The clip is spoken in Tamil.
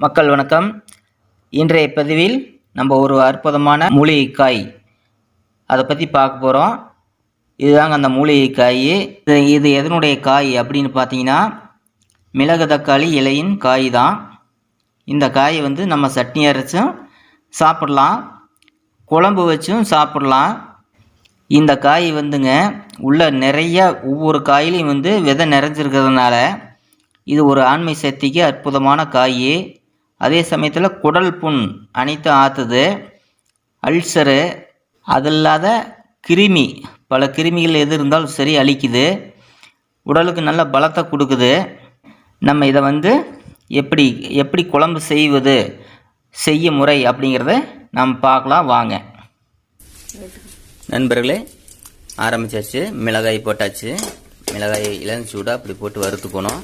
மக்கள் வணக்கம். இன்றைய பதிவில் நம்ம ஒரு அற்புதமான மூலிகைக்காய் அதை பற்றி பார்க்க போகிறோம். இதுதாங்க அந்த மூலிகைக்காய். இது எதனுடைய காய் அப்படின்னு பார்த்தீங்கன்னா மிளகு தக்காளி இலையின் காய் தான். இந்த காயை நம்ம சட்னி அரைச்சும் சாப்பிடலாம், குழம்பு வச்சும் சாப்பிடலாம். இந்த காய் உள்ள நிறைய ஒவ்வொரு காயிலையும் விதை நிறைஞ்சிருக்கிறதுனால இது ஒரு ஆண்மை சக்திக்கு அற்புதமான காய். அதே சமயத்தில் குடல் புண் அனைத்து ஆற்றுது, அல்சரு, அது இல்லாத கிருமி, பல கிருமிகள் எது இருந்தாலும் சரி அழிக்குது, உடலுக்கு நல்ல பலத்தை கொடுக்குது. நம்ம இதை எப்படி எப்படி குழம்பு செய்ய முறை அப்படிங்கிறத நம்ம பார்க்கலாம் வாங்க. நண்பர்களே, ஆரம்பித்தாச்சு. மிளகாய் போட்டாச்சு. மிளகாய் இளஞ்சூடாக அப்படி போட்டு வறுத்துக்கணும்.